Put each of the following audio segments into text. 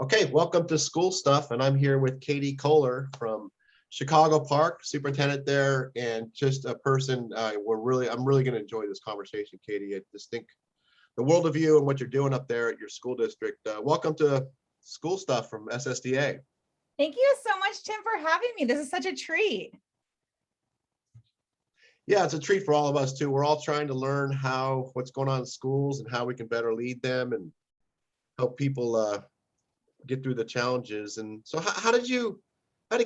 Okay, welcome to School Stuff, and I'm here with Katie Kohler from Chicago Park, superintendent there, and just a person. I'm really going to enjoy this conversation, Katie. I just think the world of you and what you're doing up there at your school district. Welcome to School Stuff from SSDA. Thank you so much, Tim, for having me. This is such a treat. Yeah, it's a treat for all of us too. We're all trying to learn what's going on in schools and how we can better lead them and help people get through the challenges. And so how did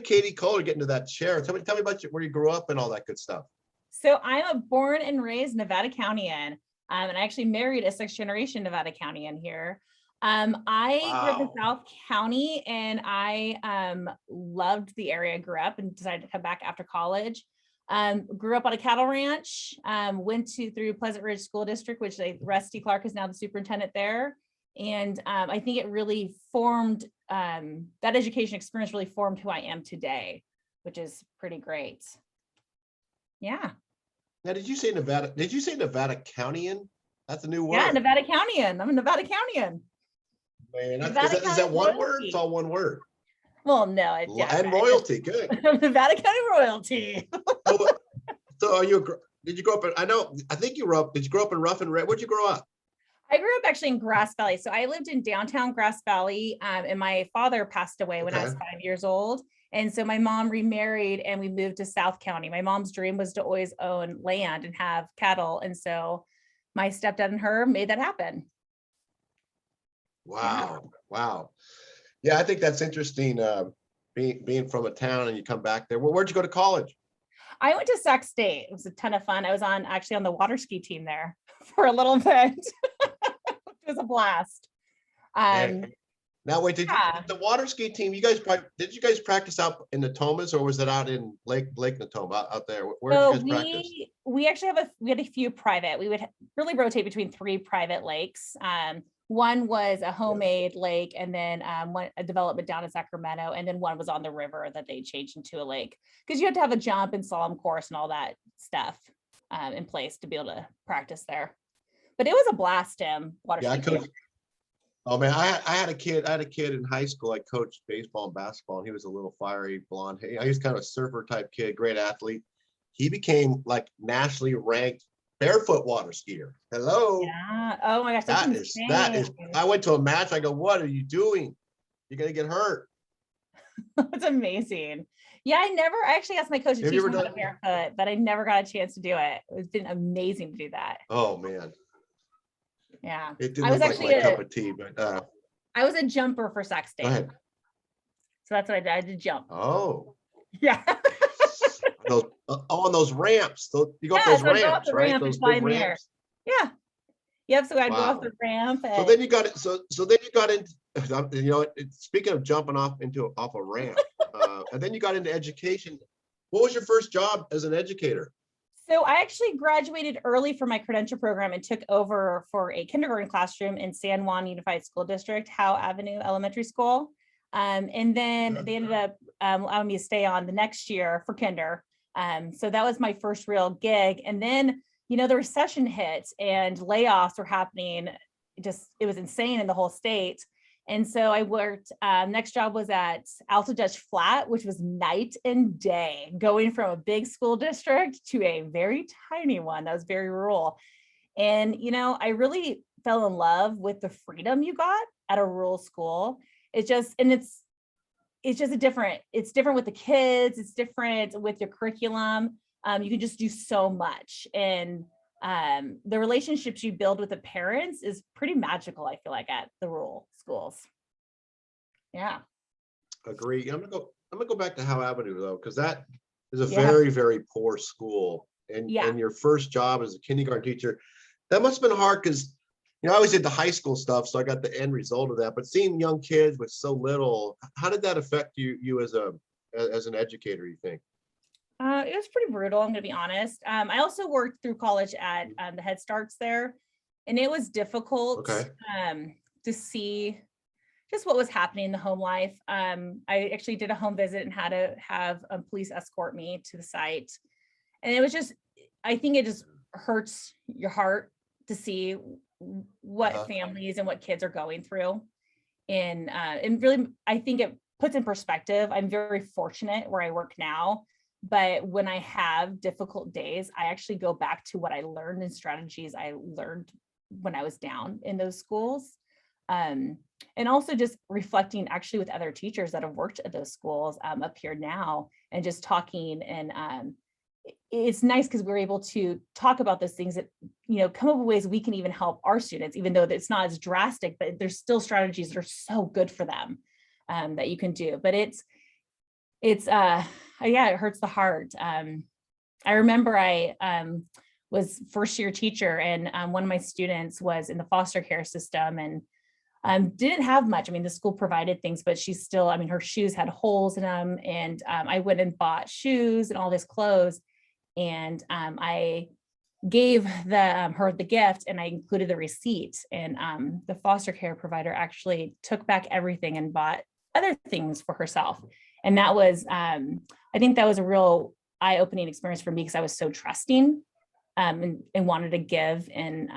Katie Kohler get into that chair? Tell me about where you grew up and all that good stuff. So I'm a born and raised Nevada Countyan, and I actually married a 6th generation Nevada Countyan here. I grew up in South County, and I loved the area I grew up and decided to come back after college. Grew up on a cattle ranch, went through Pleasant Ridge School District, which Rusty Clark is now the superintendent there. And I think it really formed, that education experience really formed who I am today, which is pretty great. Yeah. Now, did you say Nevada Countyan? That's a new word. Yeah, Nevada Countyan. I'm a Nevada Countyan. Man, is that one word? It's all one word. Well, no. And royalty, good. Nevada County royalty. So did you grow up did you grow up in Rough and Red? Where'd you grow up? I grew up actually in Grass Valley. So I lived in downtown Grass Valley, and my father passed away when I was 5 years old. And so my mom remarried and we moved to South County. My mom's dream was to always own land and have cattle. And so my stepdad and her made that happen. Wow. Yeah. Wow. Yeah, I think that's interesting, being from a town and you come back there. Well, where'd you go to college? I went to Sac State. It was a ton of fun. I was actually on the water ski team there for a little bit. It was a blast. Now wait, the water ski team, did you guys practice out in Natomas, or was it out in Lake Natoma out there? Where did you guys practice? We actually we had a few private. We would really rotate between 3 private lakes. One was a homemade lake, and then a development down in Sacramento, and then one was on the river that they changed into a lake, because you had to have a jump and slalom course and all that stuff in place to be able to practice there. But it was a blast, Tim. Oh man, I had a kid in high school. I coached baseball and basketball, and he was a little fiery blonde. He was kind of a surfer type kid, great athlete. He became like nationally ranked barefoot water skier. Hello. Yeah. Oh my gosh. That is. I went to a match. I go, what are you doing? You're gonna get hurt. That's amazing. Yeah, I actually asked my coach to teach me how to barefoot, but I never got a chance to do it. It's been amazing to do that. Oh man. Yeah. It didn't look like my cup of tea, but I was a jumper for Sac State. Go ahead. So that's what I did. I did jump. Oh. Yeah. On those ramps. You go up those ramps, right? Those big ramps. Yeah. Yep. So I'd go off the ramp. So then you got it. So then you got into, speaking of jumping off a ramp, and then you got into education. What was your first job as an educator? So I actually graduated early from my credential program and took over for a kindergarten classroom in San Juan Unified School District, Howe Avenue Elementary School. And then they ended up allowing me to stay on the next year for kinder. So that was my first real gig. And then, the recession hit and layoffs were happening. It was insane in the whole state. And so I worked, next job was at Alto Dutch Flat, which was night and day, going from a big school district to a very tiny one that was very rural. And, I really fell in love with the freedom you got at a rural school. It's different with the kids. It's different with your curriculum. You can just do so much. And the relationships you build with the parents is pretty magical, I feel like, at the rural schools. Yeah. Agree. I'm gonna go back to Howe Avenue though, because that is a very, very poor school. And your first job as a kindergarten teacher, that must have been hard, because I always did the high school stuff, so I got the end result of that. But seeing young kids with so little, how did that affect you as an educator, you think? It was pretty brutal, I'm going to be honest. I also worked through college at the Head Starts there, and it was difficult to see just what was happening in the home life. I actually did a home visit and had to have police escort me to the site. And it was I think it just hurts your heart to see what families and what kids are going through. And really, I think it puts in perspective. I'm very fortunate where I work now, but when I have difficult days, I actually go back to what I learned and strategies I learned when I was down in those schools. And also just reflecting actually with other teachers that have worked at those schools up here now, and just talking. And it's nice because we're able to talk about those things that, come up with ways we can even help our students, even though it's not as drastic, but there's still strategies that are so good for them that you can do. But yeah, it hurts the heart. I remember I was first year teacher, and one of my students was in the foster care system and didn't have much. I mean, the school provided things, but she's still, her shoes had holes in them. And I went and bought shoes and all this clothes. And I gave her the gift, and I included the receipt. And the foster care provider actually took back everything and bought other things for herself. And that was, I think that was a real eye-opening experience for me, because I was so trusting and wanted to give. And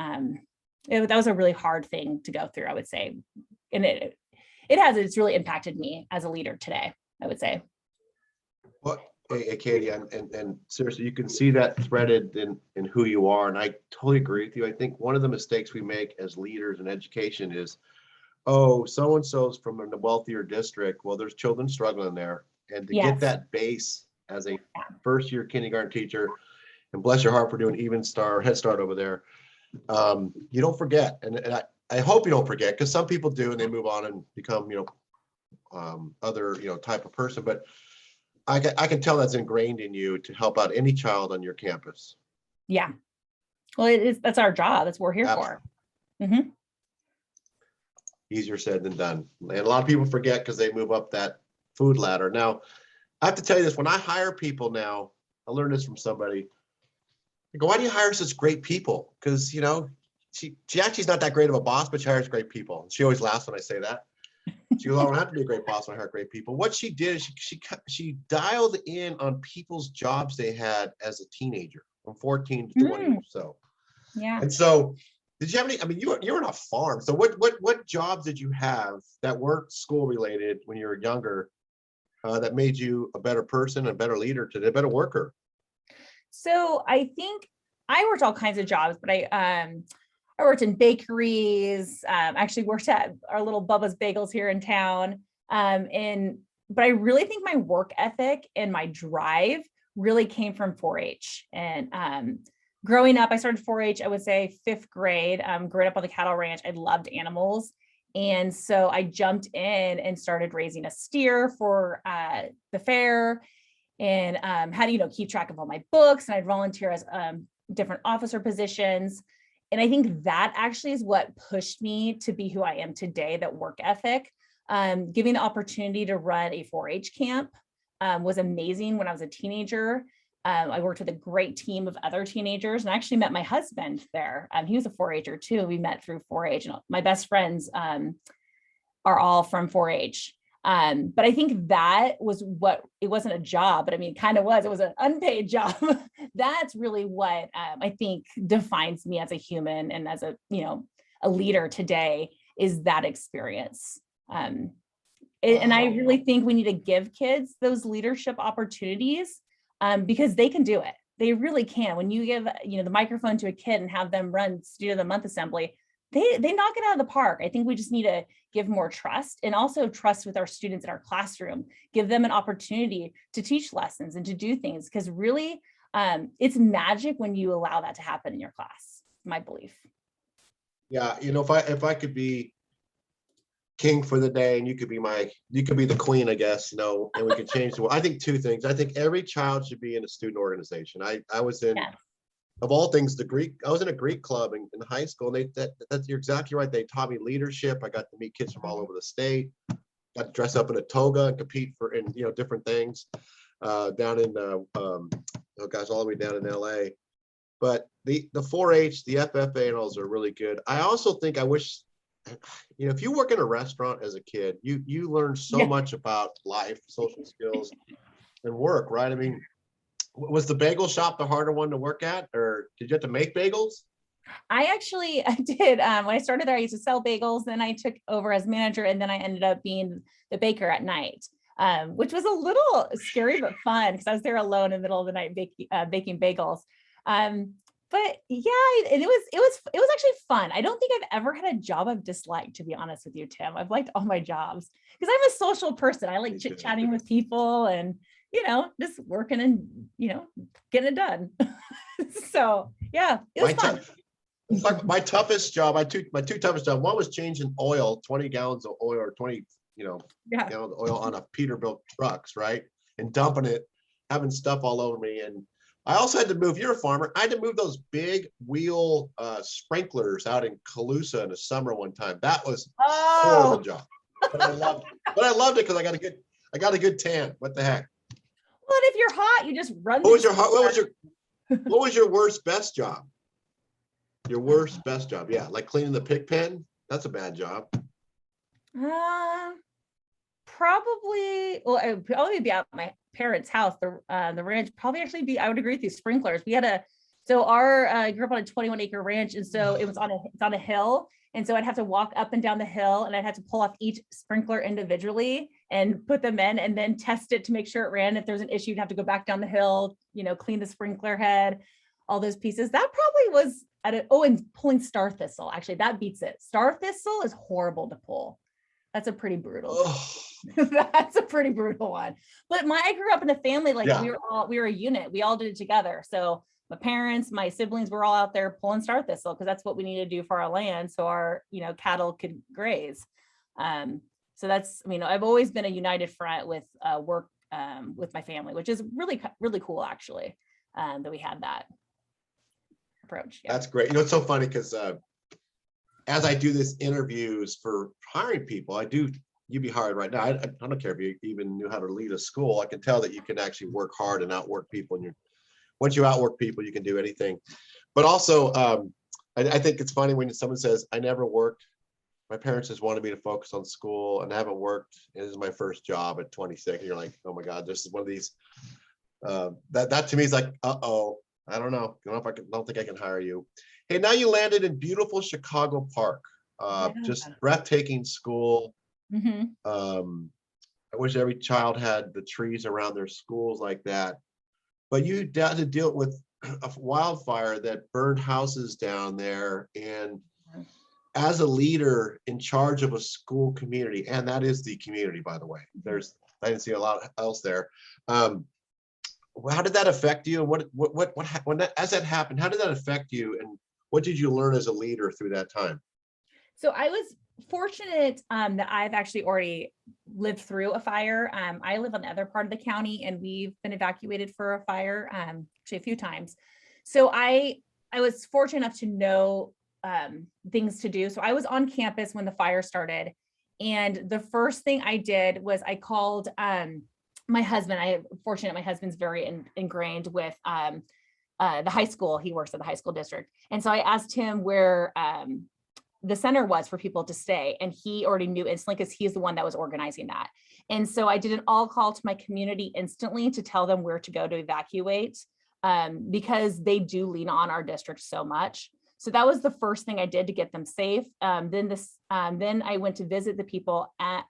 that was a really hard thing to go through, I would say. And it's really impacted me as a leader today, I would say. Well, hey, Katie, and seriously, you can see that threaded in who you are. And I totally agree with you. I think one of the mistakes we make as leaders in education is, oh, so-and-so's from a wealthier district. Well, there's children struggling there. And to get that base as a first year kindergarten teacher, and bless your heart for doing Head Start over there, you don't forget. And I hope you don't forget, because some people do and they move on and become, other, type of person. But I can tell that's ingrained in you to help out any child on your campus. Yeah. Well, that's our job. That's what we're here for. Mm-hmm. Easier said than done. And a lot of people forget because they move up that food ladder. Now, I have to tell you this, when I hire people now, I learned this from somebody. I go, why do you hire such great people? Because, she actually's not that great of a boss, but she hires great people. She always laughs when I say that. She goes, I don't have to be a great boss when I hire great people. What she did is she dialed in on people's jobs they had as a teenager from 14 to 20 or so. Yeah. And so, did you have any, you were on a farm. So what jobs did you have that weren't school related when you were younger that made you a better person, a better leader today, a better worker? So I think I worked all kinds of jobs, but I worked in bakeries, actually worked at our little Bubba's Bagels here in town. But I really think my work ethic and my drive really came from 4-H. And growing up, I started 4-H, I would say 5th grade, growing up on the cattle ranch. I loved animals. And so I jumped in and started raising a steer for the fair, and had to, keep track of all my books. And I'd volunteer as different officer positions. And I think that actually is what pushed me to be who I am today, that work ethic. Giving the opportunity to run a 4-H camp was amazing when I was a teenager. I worked with a great team of other teenagers, and I actually met my husband there. He was a 4-H'er too. We met through 4-H, and my best friends are all from 4-H. But I think that was it wasn't a job, but it kind of was. It was an unpaid job. That's really what I think defines me as a human and as a leader today, is that experience. And I really think we need to give kids those leadership opportunities because they can do it. They really can. When you give the microphone to a kid and have them run Student of the Month assembly, they knock it out of the park. I think we just need to give more trust, and also trust with our students in our classroom, give them an opportunity to teach lessons and to do things, because really it's magic when you allow that to happen in your class, my belief. Yeah. If I could be king for the day and you could be the queen, I guess, and we could change the world. I think two things. I think every child should be in a student organization. I was in, of all things, I was in a Greek club in high school, and you're exactly right. They taught me leadership. I got to meet kids from all over the state, got to dress up in a toga and compete in different things down in all the way down in LA. But the 4-H, the FFA and all are really good. I also think I wish, if you work in a restaurant as a kid, you learn so much about life, social skills, and work, right? Was the bagel shop the harder one to work at, or did you have to make bagels? I did, when I started there, I used to sell bagels, then I took over as manager, and then I ended up being the baker at night, which was a little scary, but fun, because I was there alone in the middle of the night baking bagels. But yeah, and it was actually fun. I don't think I've ever had a job I've disliked, to be honest with you, Tim. I've liked all my jobs because I'm a social person. I like chit-chatting with people and, just working and, getting it done. So yeah, it was fun. My toughest job, my two toughest job, one was changing oil, 20 gallons of oil or 20, gallons of oil on a Peterbilt trucks, right? And dumping it, having stuff all over me. And I also had to move, you're a farmer, I had to move those big wheel sprinklers out in Calusa in the summer one time. That was a horrible job. But I loved it because I got a good tan. What the heck? Well, if you're hot, you just run. What was your worst best job? Your worst best job? Yeah, like cleaning the pig pen. That's a bad job. Probably. Well, it would probably be at my parents' house. The ranch probably actually be. I would agree with you. Sprinklers. We had I grew up on a 21-acre ranch, and so it's on a hill, and so I'd have to walk up and down the hill, and I'd have to pull off each sprinkler individually and put them in, and then test it to make sure it ran. If there's an issue, you'd have to go back down the hill, clean the sprinkler head, all those pieces. That probably was and pulling star thistle. Actually, that beats it. Star thistle is horrible to pull. That's a pretty brutal. That's a pretty brutal one. But I grew up in a family, we were a unit. We all did it together. So my parents, my siblings were all out there pulling star thistle because that's what we needed to do for our land, so our cattle could graze. So that's, I've always been a united front with work with my family, which is really, really cool, actually, that we had that approach. Yeah. That's great. It's so funny because as I do this interviews for hiring people, you'd be hired right now. I don't care if you even knew how to lead a school. I can tell that you can actually work hard and outwork people. And once you outwork people, you can do anything. But also, I think it's funny when someone says, I never worked. My parents just wanted me to focus on school and I haven't worked. This is my first job at 26. And you're like, oh my God, this is one of these, that to me is like, I don't know. I don't think I can hire you. Hey, now you landed in beautiful Chicago Park. Just breathtaking school. Mm-hmm. I wish every child had the trees around their schools like that. But you had to deal with a wildfire that burned houses down there. And as a leader in charge of a school community, and that is the community, by the way, I didn't see a lot else there. How did that affect you? And as that happened, how did that affect you? And what did you learn as a leader through that time? So I was fortunate that I've actually already lived through a fire. I live on the other part of the county, and we've been evacuated for a fire actually a few times. So I was fortunate enough to know things to do. So I was on campus when the fire started, and the first thing I did was I called my husband. I'm fortunate my husband's very ingrained with the high school. He works at the high school district, and so I asked him where the center was for people to stay. And he already knew instantly because he's the one that was organizing that. And so I did an all call to my community instantly to tell them where to go to evacuate because they do lean on our district so much. So that was the first thing I did to get them safe. Then I went to visit the people at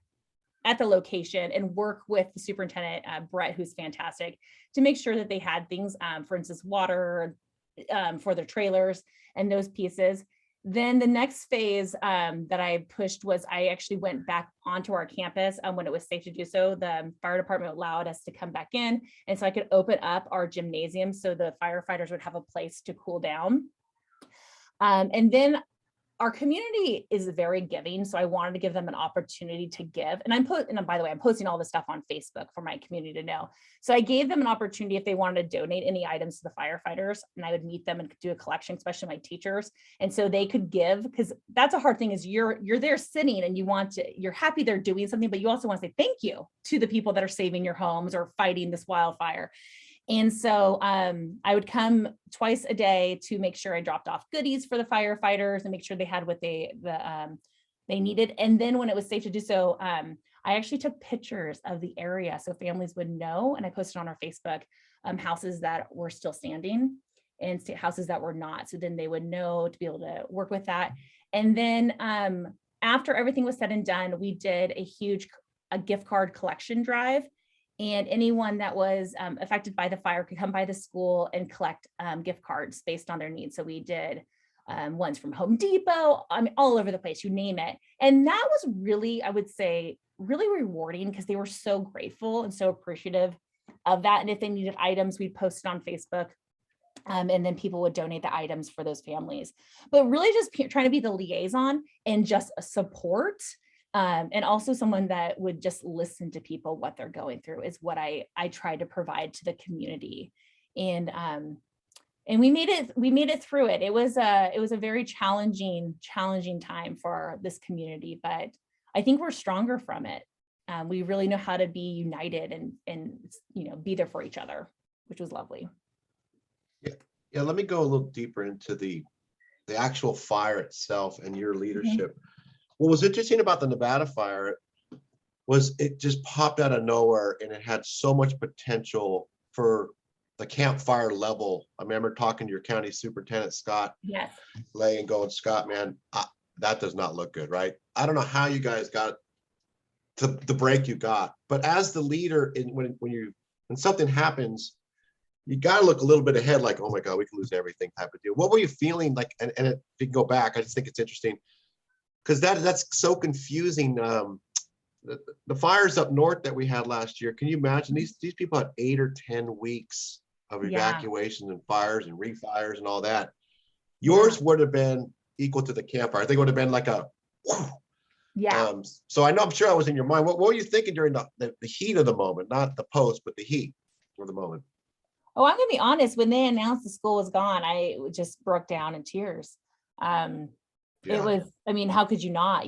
the location and work with the superintendent, Brett, who's fantastic, to make sure that they had things, for instance, water for their trailers and those pieces. Then the next phase that I pushed was I actually went back onto our campus when it was safe to do so. The fire department allowed us to come back in, and so I could open up our gymnasium so the firefighters would have a place to cool down. And then our community is very giving, so I wanted to give them an opportunity to give. And by the way, I'm posting all this stuff on Facebook for my community to know. So I gave them an opportunity if they wanted to donate any items to the firefighters, and I would meet them and do a collection, especially my teachers. And so they could give, because that's a hard thing is you're there sitting and you're happy they're doing something, but you also want to say thank you to the people that are saving your homes or fighting this wildfire. And so I would come twice a day to make sure I dropped off goodies for the firefighters and make sure they had what they needed. And then when it was safe to do so, I actually took pictures of the area so families would know. And I posted on our Facebook houses that were still standing. and houses that were not. So then they would know to be able to work with that. And then after everything was said and done, we did a gift card collection drive. And anyone that was affected by the fire could come by the school and collect gift cards based on their needs. So we did ones from Home Depot, I mean, all over the place, you name it. And that was really, I would say, really rewarding because they were so grateful and so appreciative of that. And if they needed items, we'd post it on Facebook. And then people would donate the items for those families. But really just trying to be the liaison and just a support. And also someone that would just listen to people, what they're going through is what I try to provide to the community. And we made it through it. It was a very challenging time for this community, but I think we're stronger from it. We really know how to be united and be there for each other, which was lovely. Yeah. Let me go a little deeper into the actual fire itself and your leadership. What was interesting about the Nevada fire was it just popped out of nowhere, and it had so much potential for the campfire level. I remember talking to your county superintendent, Scott, yes, Lay, and going, Scott, man, that does not look good, right? I don't know how you guys got the break you got, but as the leader, when something happens, you got to look a little bit ahead, like, oh my God, we can lose everything type of deal. What were you feeling like? And if you can go back, I just think it's interesting because that's so confusing. The fires up north that we had last year, can you imagine these people had 8 or 10 weeks of evacuations and fires and refires and all that. Yours would have been equal to the campfire. I think it would have been like a whew. So I'm sure I was in your mind. What were you thinking during the heat of the moment, not the post, but the heat of the moment? Oh, I'm gonna be honest, when they announced the school was gone, I just broke down in tears. It was, I mean, how could you not?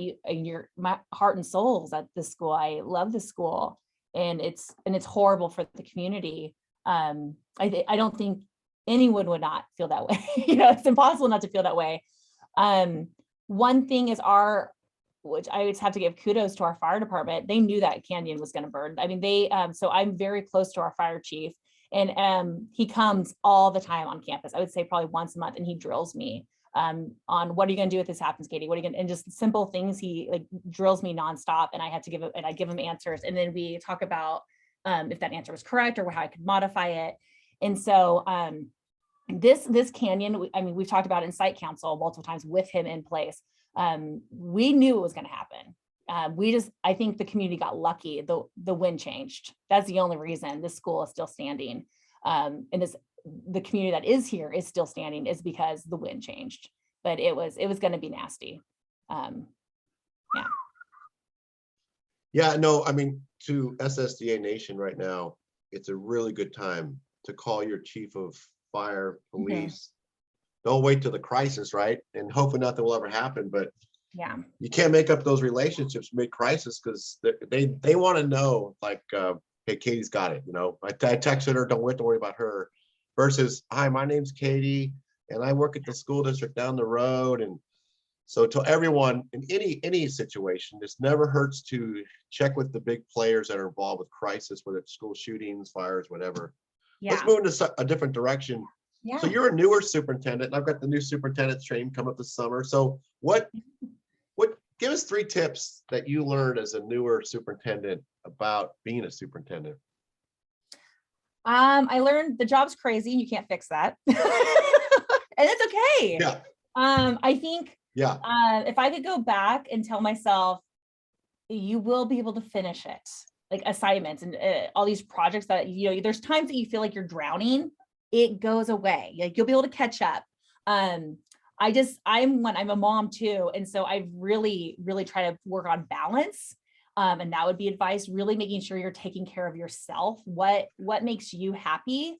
My heart and soul is at this school. I love the school, and it's horrible for the community. I don't think anyone would not feel that way. It's impossible not to feel that way. One thing is which I always have to give kudos to our fire department. They knew that canyon was going to burn. I mean, so I'm very close to our fire chief, and he comes all the time on campus. I would say probably once a month, and he drills me on what are you going to do if this happens, Katie? What are you going to, and just simple things. He like drills me nonstop, and I give him answers. And then we talk about if that answer was correct or how I could modify it. And so this canyon, I mean, we've talked about it in site council multiple times with him in place. We knew it was going to happen. I think the community got lucky. The wind changed. That's the only reason this school is still standing. And the community that is here is still standing is because the wind changed, but it was going to be nasty. Yeah, no, I mean, to SSDA Nation right now, it's a really good time to call your chief of fire, police. Don't wait till the crisis, right? And hopefully nothing will ever happen, but you can't make up those relationships mid-crisis because they want to know, like, hey, Katie's got it. I texted her, don't worry about her, versus, hi, my name's Katie, and I work at the school district down the road. And so to everyone in any situation, this never hurts to check with the big players that are involved with crisis, whether it's school shootings, fires, whatever. Let's move into a different direction. So you're a newer superintendent, and I've got the new superintendent's training coming up this summer. So give us 3 tips that you learned as a newer superintendent about being a superintendent. I learned the job's crazy and you can't fix that. And it's okay. I think if I could go back and tell myself, you will be able to finish it, like assignments and all these projects that, there's times that you feel like you're drowning, it goes away. Like you'll be able to catch up. I'm a mom too. And so I really, really try to work on balance. And that would be advice, really making sure you're taking care of yourself. What makes you happy?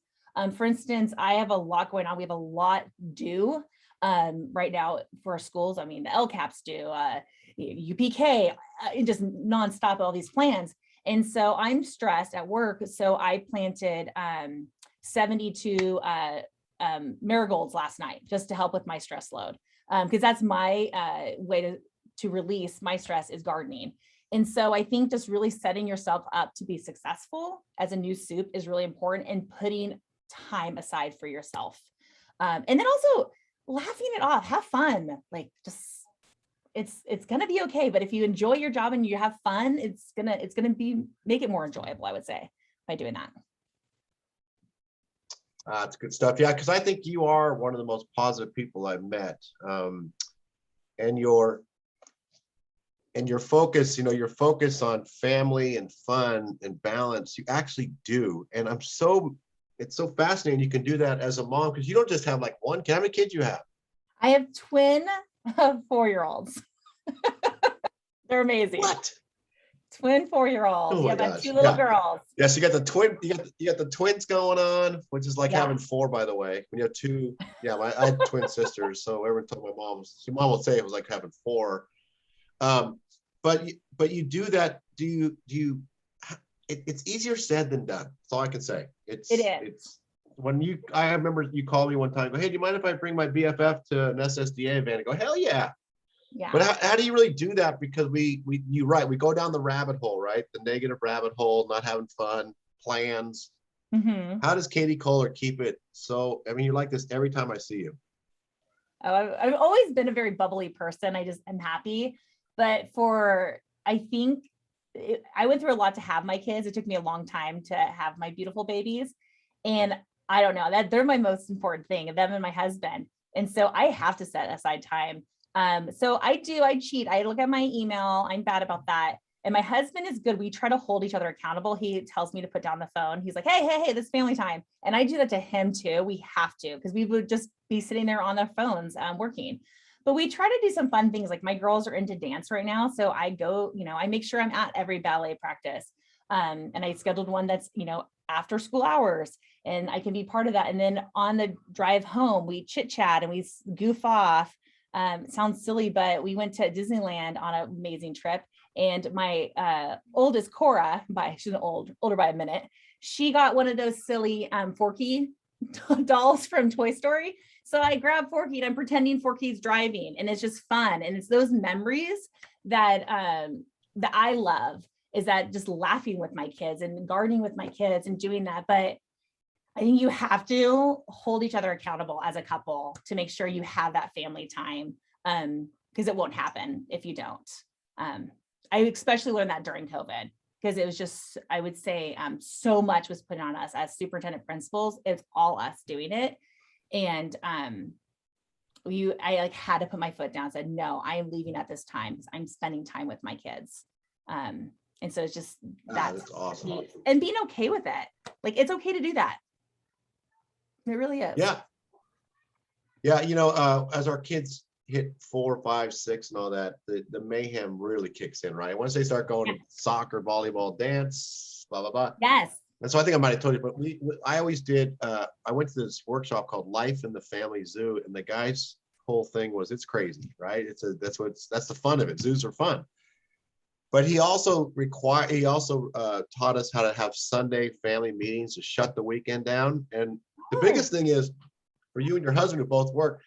For instance, I have a lot going on. We have a lot due right now for our schools. I mean, the LCAPs due, UPK, just nonstop, all these plans. And so I'm stressed at work. So I planted 72 marigolds last night just to help with my stress load. Because that's my way to release my stress is gardening. And so I think just really setting yourself up to be successful as a new soup is really important, and putting time aside for yourself. And then also laughing it off, have fun, like just, it's going to be okay. But if you enjoy your job and you have fun, it's going to make it more enjoyable, I would say, by doing that. That's good stuff. Yeah, because I think you are one of the most positive people I've met. And your focus, your focus on family and fun and balance, you actually do. And it's so fascinating you can do that as a mom, because you don't just have like one kid. How many kids you have? I have twin 4-year-olds. They're amazing. What? Twin 4-year-olds. Oh my Yeah, my gosh. 2 little girls. Yes, you got the twin. You got the twins going on, which is like Yeah. having 4, by the way. When you have 2, yeah, I had twin sisters, so everyone told my mom would say it was like having 4. But you do that. Do you? It's easier said than done. That's all I can say. It is. It's when I remember you called me one time. Go, hey, do you mind if I bring my BFF to an SSDA event? I go, hell yeah. Yeah. But how do you really do that? Because you're right. We go down the rabbit hole, right? The negative rabbit hole, not having fun, plans. Mm-hmm. How does Katie Kohler keep it? So, I mean, you're like this every time I see you. Oh, I've always been a very bubbly person. I just am happy. But I think I went through a lot to have my kids. It took me a long time to have my beautiful babies. And I don't know, that they're my most important thing, them and my husband. And so I have to set aside time. So I cheat. I look at my email. I'm bad about that. And my husband is good. We try to hold each other accountable. He tells me to put down the phone. He's like, hey, this is family time. And I do that to him too. We have to, because we would just be sitting there on their phones working. But we try to do some fun things. Like my girls are into dance right now. So I go, I make sure I'm at every ballet practice. And I scheduled one that's, after school hours, and I can be part of that. And then on the drive home, we chit chat and we goof off. It sounds silly, but we went to Disneyland on an amazing trip. And my oldest, Cora, she's older by a minute, she got one of those silly Forky dolls from Toy Story. So I grabbed Forky and I'm pretending Forky's driving, and it's just fun. And it's those memories that I love, is that just laughing with my kids and gardening with my kids and doing that. But I think you have to hold each other accountable as a couple to make sure you have that family time, because it won't happen if you don't. I especially learned that during COVID, because it was just, I would say, so much was put on us as superintendent principals. It's all us doing it. And I had to put my foot down and said, no, I am leaving at this time because I'm spending time with my kids. And so it's just, that's awesome. And being okay with it. Like, it's okay to do that. It really is. Yeah. As our kids hit 4, 5, 6 and all that, the mayhem really kicks in, right? Once they start going to soccer, volleyball, dance, blah, blah, blah. Yes. And so I think I might have told you, but I always did, I went to this workshop called Life in the Family Zoo, and the guy's whole thing was, it's crazy, right? That's the fun of it. Zoos are fun. But he also taught us how to have Sunday family meetings to shut the weekend down. And the biggest thing is, for you and your husband who both work,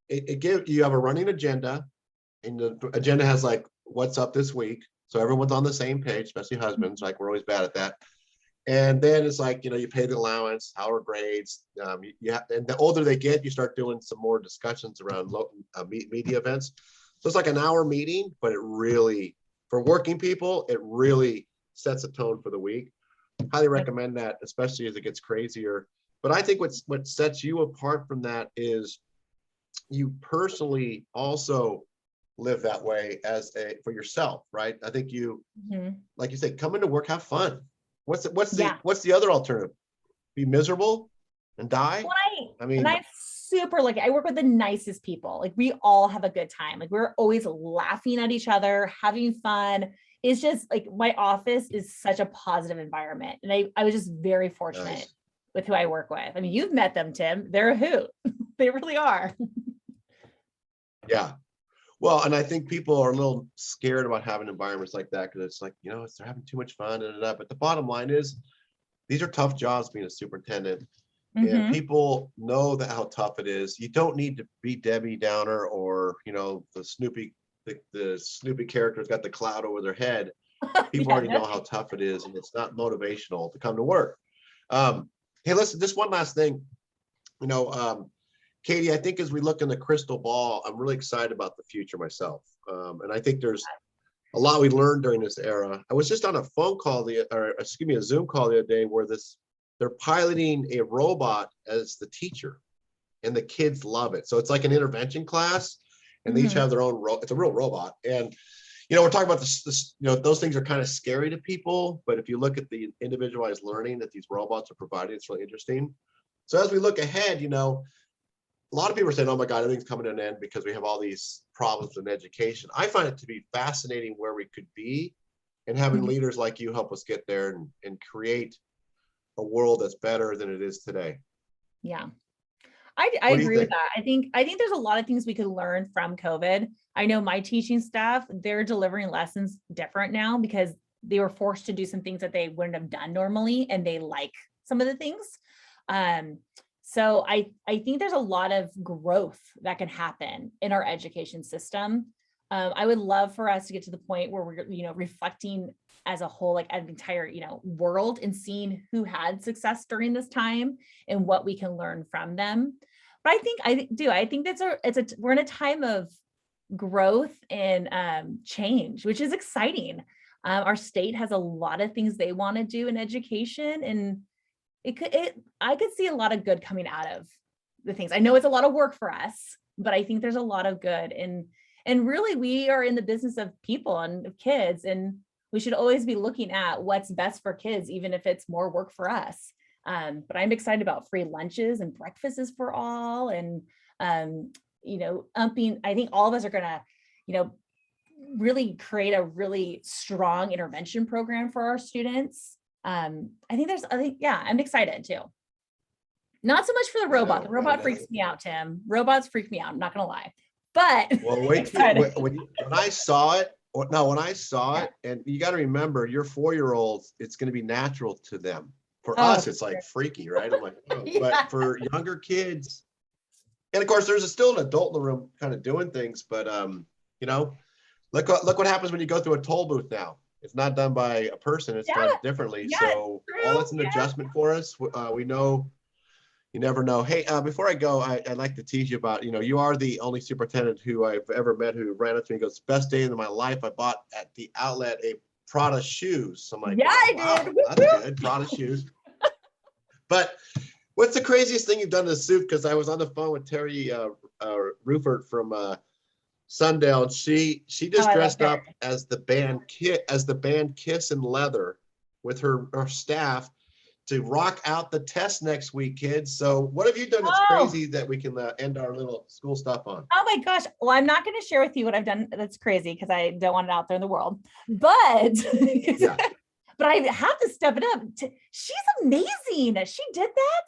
you have a running agenda, and the agenda has like, what's up this week? So everyone's on the same page, especially husbands. Like, we're always bad at that. And then it's like, you pay the allowance, how are grades? And the older they get, you start doing some more discussions around local media events. So it's like an hour meeting, but it really, for working people, it really sets a tone for the week. Highly recommend that, especially as it gets crazier. But I think what sets you apart from that is you personally also live that way for yourself, right? I think you, like you said, come into work, have fun. What's the other alternative? Be miserable and die? And I'm super lucky. I work with the nicest people. Like, we all have a good time. Like, we're always laughing at each other, having fun. It's just like, my office is such a positive environment. And I was just very fortunate with who I work with. I mean, you've met them, Tim. They're a hoot. They really are. Yeah. Well, and I think people are a little scared about having environments like that, because it's like, they're having too much fun. But the bottom line is, these are tough jobs being a superintendent. And people know how tough it is. You don't need to be Debbie Downer or, the Snoopy character's got the cloud over their head. People already know how tough it is, and it's not motivational to come to work. Hey, listen, just one last thing. Katie, I think as we look in the crystal ball, I'm really excited about the future myself. And I think there's a lot we learned during this era. I was just on a phone call, a Zoom call the other day where they're piloting a robot as the teacher and the kids love it. So it's like an intervention class and they each have their own, it's a real robot. And, we're talking about this, those things are kind of scary to people, but if you look at the individualized learning that these robots are providing, it's really interesting. So as we look ahead, a lot of people are saying, oh my God, everything's coming to an end because we have all these problems in education. I find it to be fascinating where we could be and having leaders like you help us get there and create a world that's better than it is today. Yeah. I agree with that. I think there's a lot of things we could learn from COVID. I know my teaching staff, they're delivering lessons different now because they were forced to do some things that they wouldn't have done normally, and they like some of the things. So I think there's a lot of growth that can happen in our education system. I would love for us to get to the point where we're, reflecting as a whole, like an entire, world, and seeing who had success during this time and what we can learn from them. But I think we're in a time of growth and change, which is exciting. Our state has a lot of things they want to do in education, and I could see a lot of good coming out of the things. I know it's a lot of work for us, but I think there's a lot of good. And really, we are in the business of people and of kids, and we should always be looking at what's best for kids, even if it's more work for us. But I'm excited about free lunches and breakfasts for all. And, I think all of us are going to, really create a really strong intervention program for our students. I'm excited too. Not so much for the robot. The robot freaks me out, Tim. Robots freak me out. I'm not going to lie. But well, when I saw it, and you got to remember, your 4-year-olds, it's going to be natural to them. For us, it's like freaky, right? I'm like, oh. Yeah. But for younger kids, and of course, there's still an adult in the room kind of doing things. But look what happens when you go through a toll booth now. It's not done by a person; it's done differently. Yeah, so all that's an adjustment for us. We know. You never know. Hey, before I go, I'd like to tease you about, you are the only superintendent who I've ever met who ran up to me and goes, best day of my life. I bought at the outlet a Prada shoes. So I'm like, I did. That's good, Prada shoes. But what's the craziest thing you've done to the suit? Because I was on the phone with Terry Rufert from Sundale. She just dressed up as the band Kiss in leather with her staff to rock out the test next week, kids. So what have you done that's crazy that we can end our little school stuff on? Oh my gosh. Well, I'm not going to share with you what I've done that's crazy because I don't want it out there in the world. But but I have to step it up. She's amazing. She did that.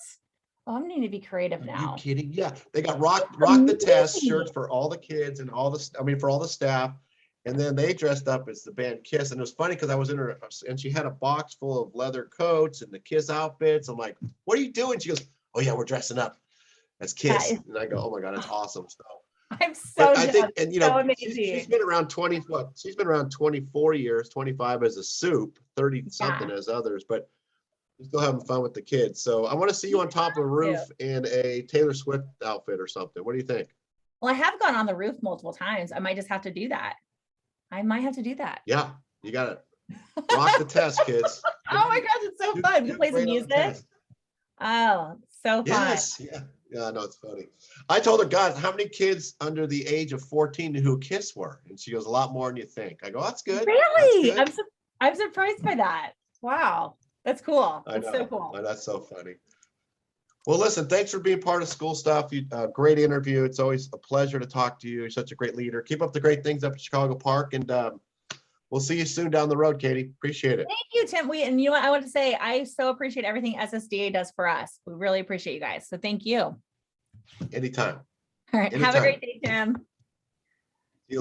Oh, I'm going to be creative now. Are you kidding? Yeah. They got rock the test shirts for all the kids and for all the staff. And then they dressed up as the band Kiss. And it was funny because I was in her, and she had a box full of leather coats and the Kiss outfits. I'm like, what are you doing? She goes, oh yeah, we're dressing up as Kiss. And I go, oh my God, that's awesome stuff. I'm so I think, and she's been around she's been around 24 years, 25 as a soup, 30 something as others, but we're still having fun with the kids. So I want to see you on top of a roof in a Taylor Swift outfit or something. What do you think? Well, I have gone on the roof multiple times. I might just have to do that. I might have to do that. Yeah, you got to rock the test, kids. Oh my gosh, it's so fun. You play some music. Oh, so fun. Yes, yeah, no, it's funny. I told her, God, how many kids under the age of 14 knew who Kiss were? And she goes, a lot more than you think. I go, that's good. Really? That's good. I'm surprised by that. Wow, that's cool. That's so cool. Oh, that's so funny. Well, listen, thanks for being part of School Stuff. Great interview. It's always a pleasure to talk to you. You're such a great leader. Keep up the great things up at Chicago Park, and we'll see you soon down the road, Katie. Appreciate it. Thank you, Tim. And you know what I want to say? I so appreciate everything SSDA does for us. We really appreciate you guys. So thank you. Anytime. All right. Have a great day, Tim.